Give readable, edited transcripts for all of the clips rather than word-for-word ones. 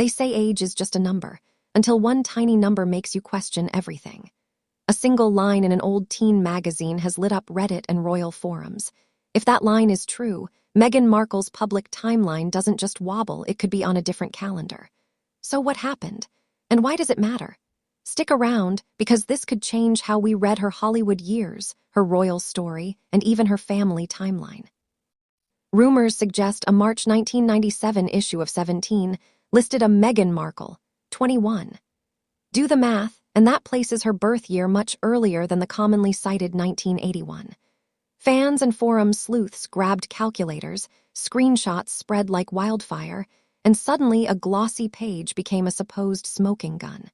They say age is just a number, until one tiny number makes you question everything. A single line in an old teen magazine has lit up Reddit and royal forums. If that line is true, Meghan Markle's public timeline doesn't just wobble, it could be on a different calendar. So what happened? And why does it matter? Stick around, because this could change how we read her Hollywood years, her royal story, and even her family timeline. Rumors suggest a March 1997 issue of 17 listed a Meghan Markle, 21. Do the math, and that places her birth year much earlier than the commonly cited 1981. Fans and forum sleuths grabbed calculators, screenshots spread like wildfire, and suddenly a glossy page became a supposed smoking gun.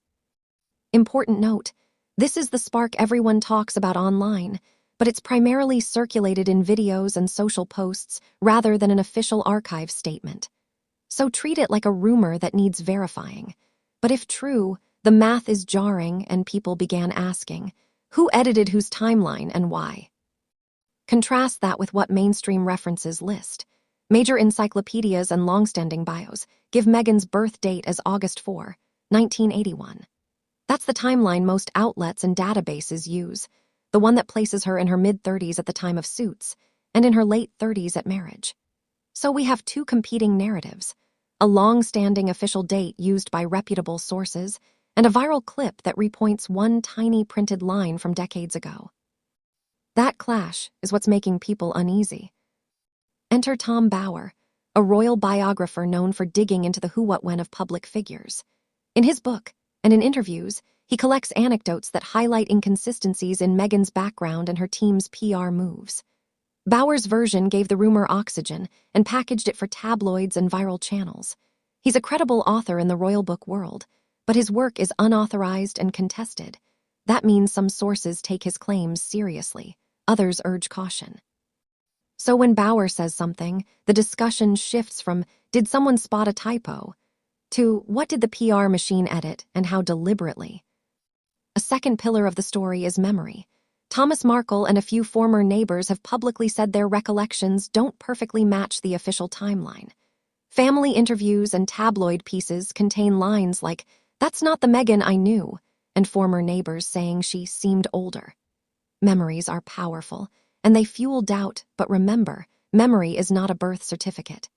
Important note, this is the spark everyone talks about online, but it's primarily circulated in videos and social posts rather than an official archive statement. So treat it like a rumor that needs verifying. But if true, the math is jarring and people began asking, who edited whose timeline and why? Contrast that with what mainstream references list. Major encyclopedias and long-standing bios give Meghan's birth date as August 4, 1981. That's the timeline most outlets and databases use, the one that places her in her mid-30s at the time of Suits and in her late 30s at marriage. So we have two competing narratives, a long-standing official date used by reputable sources and a viral clip that repoints one tiny printed line from decades ago. That clash is what's making people uneasy. Enter Tom Bower, a royal biographer known for digging into the who, what, when of public figures. In his book, and in interviews, he collects anecdotes that highlight inconsistencies in Meghan's background and her team's PR moves. Bower's version gave the rumor oxygen and packaged it for tabloids and viral channels. He's a credible author in the royal book world, but his work is unauthorized and contested. That means some sources take his claims seriously, others urge caution. So when Bower says something, the discussion shifts from, did someone spot a typo, to what did the PR machine edit and how deliberately? A second pillar of the story is memory. Thomas Markle and a few former neighbors have publicly said their recollections don't perfectly match the official timeline. Family interviews and tabloid pieces contain lines like, "That's not the Meghan I knew," and former neighbors saying she seemed older. Memories are powerful, and they fuel doubt, but remember, memory is not a birth certificate.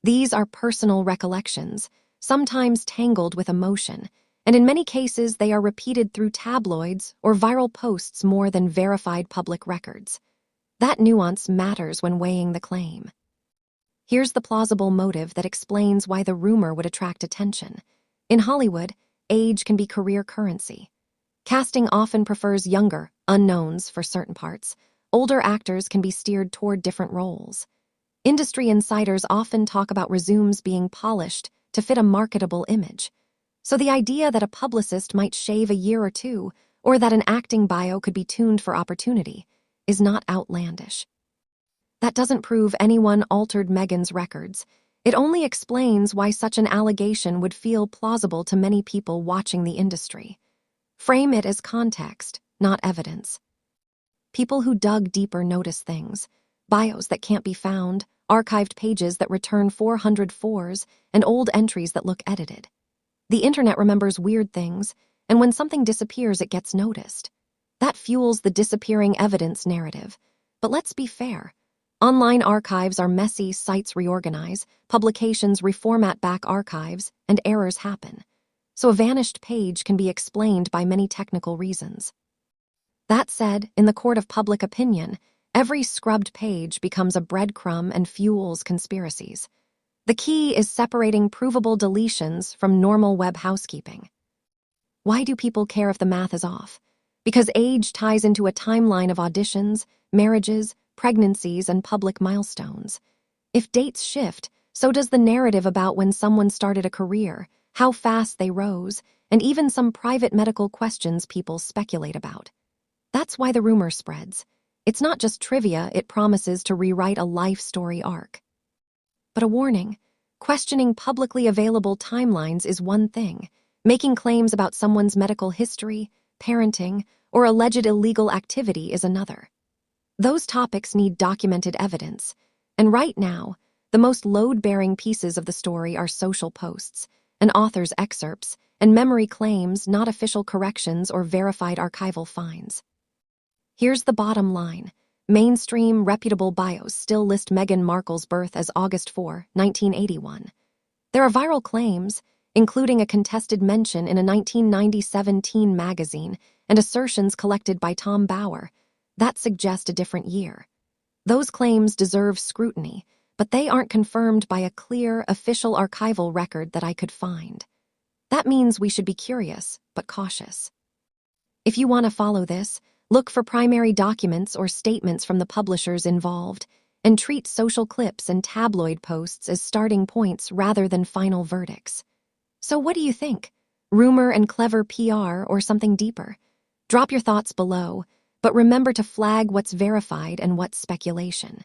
These are personal recollections, sometimes tangled with emotion, and in many cases they are repeated through tabloids or viral posts more than verified public records. That nuance matters when weighing the claim. Here's the plausible motive that explains why the rumor would attract attention. In Hollywood, age can be career currency. Casting often prefers younger, unknowns for certain parts. Older actors can be steered toward different roles. Industry insiders often talk about resumes being polished to fit a marketable image. So the idea that a publicist might shave a year or two, or that an acting bio could be tuned for opportunity, is not outlandish. That doesn't prove anyone altered Meghan's records. It only explains why such an allegation would feel plausible to many people watching the industry. Frame it as context, not evidence. People who dug deeper notice things. Bios that can't be found, archived pages that return 400 fours, and old entries that look edited. The internet remembers weird things, and when something disappears, it gets noticed. That fuels the disappearing evidence narrative. But let's be fair. Online archives are messy, sites reorganize, publications reformat back archives, and errors happen. So a vanished page can be explained by many technical reasons. That said, in the court of public opinion, every scrubbed page becomes a breadcrumb and fuels conspiracies. The key is separating provable deletions from normal web housekeeping. Why do people care if the math is off? Because age ties into a timeline of auditions, marriages, pregnancies, and public milestones. If dates shift, so does the narrative about when someone started a career, how fast they rose, and even some private medical questions people speculate about. That's why the rumor spreads. It's not just trivia, it promises to rewrite a life story arc. But a warning, questioning publicly available timelines is one thing. Making claims about someone's medical history, parenting, or alleged illegal activity is another. Those topics need documented evidence, and right now, the most load-bearing pieces of the story are social posts. an author's excerpts, and memory claims, not official corrections or verified archival finds. Here's the bottom line. Mainstream, reputable bios still list Meghan Markle's birth as August 4, 1981. There are viral claims, including a contested mention in a 1997 teen magazine and assertions collected by Tom Bauer, that suggest a different year. Those claims deserve scrutiny, but they aren't confirmed by a clear, official archival record that I could find. That means we should be curious, but cautious. If you want to follow this, look for primary documents or statements from the publishers involved, and treat social clips and tabloid posts as starting points rather than final verdicts. So what do you think? Rumor and clever PR or something deeper? Drop your thoughts below, but remember to flag what's verified and what's speculation.